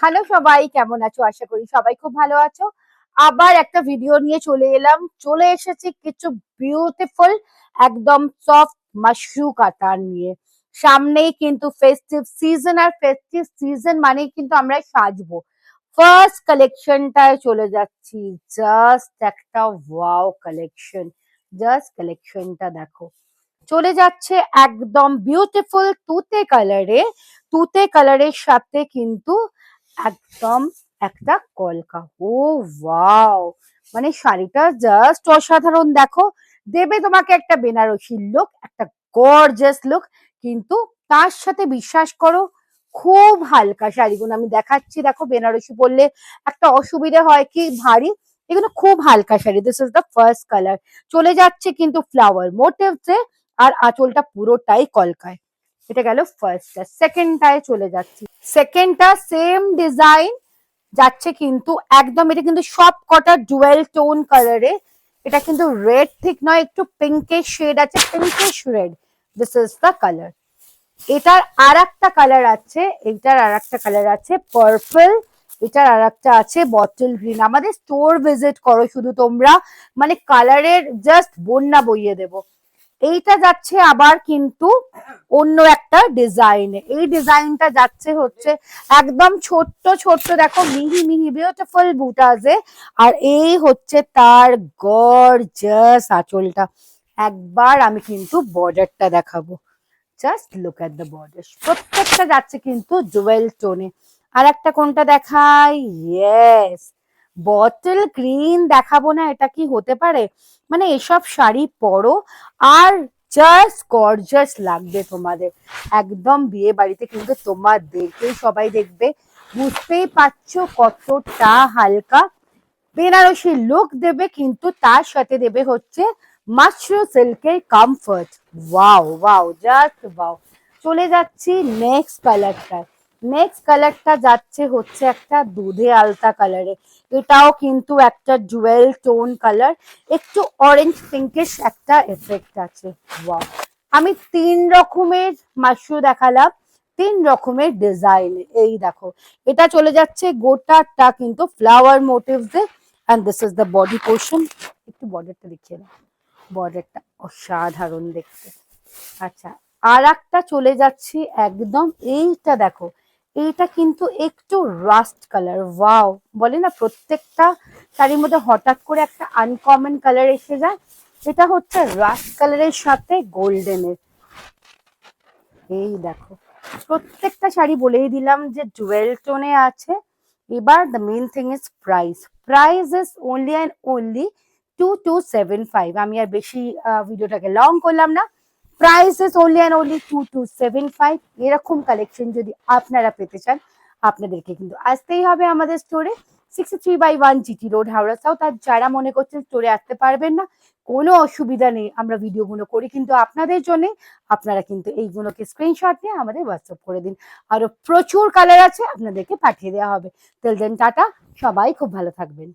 Hello সবাই, কেমন আছো? আশা করি সবাই খুব ভালো আছো। আবার একটা ভিডিও নিয়ে চলে এলাম। চলে এসেছি কিছু বিউটিফুল একদম সফট মাশরু কাতান নিয়ে। সামনেই কিন্তু ফেস্টিভ সিজন, আর ফেস্টিভ সিজন মানেই কিন্তু আমরা সাজবো। ফার্স্ট কালেকশনটায় চলে যাচ্ছি। জাস্ট একটা ওয়াও কালেকশন। জাস্ট কালেকশনটা দেখো। চলে যাচ্ছে একদম বিউটিফুল তুতে কালারের সাথে কিন্তু একদম একটা কলকা। ও ওয়াও, মানে শাড়িটা জাস্ট অসাধারণ। দেখো, দেবে তোমাকে একটা বেনারসি লুক, একটা গর্জাস লুক, কিন্তু তার সাথে বিশ্বাস করো খুব হালকা শাড়িগুলো আমি দেখাচ্ছি। দেখো, বেনারসি পরলে একটা অসুবিধে হয় কি ভারী, এগুলো খুব হালকা sari. This is the first colour. চলে যাচ্ছে কিন্তু ফ্লাওয়ার মোটিভসে, আর আঁচলটা পুরোটাই কলকায়। এটা গেল ফার্স্টটা। সেকেন্ডটায় চলে যাচ্ছি। সেকেন্ডটা সেম ডিজাইন যাচ্ছে কিন্তু একদম, এটা কিন্তু সব কটা ডুয়েল টোন কালারে। এটা কিন্তু রেড ঠিক নয়, একটু পিঙ্কিশ শেড আছে, pinkish red. This is the colour. এটার আর একটা কালার আছে, এটার আর একটা কালার আছে পার্পল, এটার আর একটা আছে বটল গ্রিন। আমাদের স্টোর ভিজিট করো শুধু তোমরা, মানে কালারের জাস্ট বন্যা বইয়ে দেবো। এইটা যাচ্ছে আবার কিন্তু অন্য একটা ডিজাইনে। এই ডিজাইনটা যাচ্ছে হচ্ছে একদম ছোট্ট ছোট্ট, দেখো মিহি মিহি বিউটিফুল বুটাজে। আর এই হচ্ছে তার গর্জাস আঁচলটা। একবার আমি কিন্তু বর্ডারটা দেখাবো। Just look at the border. প্রত্যেকটা যাচ্ছে কিন্তু জুয়েল টোনে। আর একটা কোনটা দেখাই? ইয়েস, বটল গ্রিন দেখাবো না, এটা কি হতে পারে? মানে এসব শাড়ি পরো আর জাস্ট গর্জাস লাগবে তোমাদের। একদম বিয়ে বাড়িতে কিন্তু তোমাদেরকেই সবাই দেখবে। বুঝতেই পারছো কতটা হালকা। বেনারসি লুক দেবে, কিন্তু তার সাথে দেবে হচ্ছে মাশরু সিল্কের comfort. Wow wow, just wow. চলে যাচ্ছি নেক্সট কালারটা। নেক্সট কালারটা যাচ্ছে হচ্ছে একটা দুধে আলতা কালারে। এটাও কিন্তু একটা জুয়েল টোন কালার, একটু অরেঞ্জ পিঙ্কিশ একটা এফেক্ট আছে। ওয়াও। আমি তিন রকমের মাশরু দেখালাম, তিন রকমের ডিজাইন। এই দেখো, এটা চলে যাচ্ছে গোটাটা কিন্তু flower motives A. and this is the body portion. একটু বর্ডারটা দেখিয়ে দাও। বর্ডারটা অসাধারণ দেখতে। আচ্ছা, আর একটা চলে যাচ্ছি একদম, এইটা দেখো, এইটা কিন্তু একটু রাস্ট কালার। ওয়াও, বলে না প্রত্যেকটা শাড়ির মধ্যে হঠাৎ করে একটা আনকমন কালার এসে যায়। এটা হচ্ছে রাস্ট কালারের সাথে গোল্ডেনের। এই দেখো, প্রত্যেকটা শাড়ি বলেই দিলাম যে জুয়েল টোনে আছে। এবার the main thing is price. Price is only and only 2275। আমি আর বেশি ভিডিওটাকে লং করলাম না। Price is only and only 2275। এরকম কালেকশন যদি আপনারা পেতে চান, আপনাদেরকে কিন্তু আসতেই হবে আমাদের স্টোরে। 63/1 জিটি রোড, হাওড়া সাউথ। আর যারা মনে করছেন স্টোরে আসতে পারবেন না, কোনো অসুবিধা নেই, আমরা ভিডিওগুলো করি কিন্তু আপনাদের জন্য। আপনারা কিন্তু এইগুলোকে স্ক্রিনশট নিয়ে আমাদের হোয়াটসঅ্যাপ করে দিন। আরো প্রচুর কালার আছে, আপনাদেরকে পাঠিয়ে দেওয়া হবে। টিল দেন টাটা, সবাই খুব ভালো থাকবেন।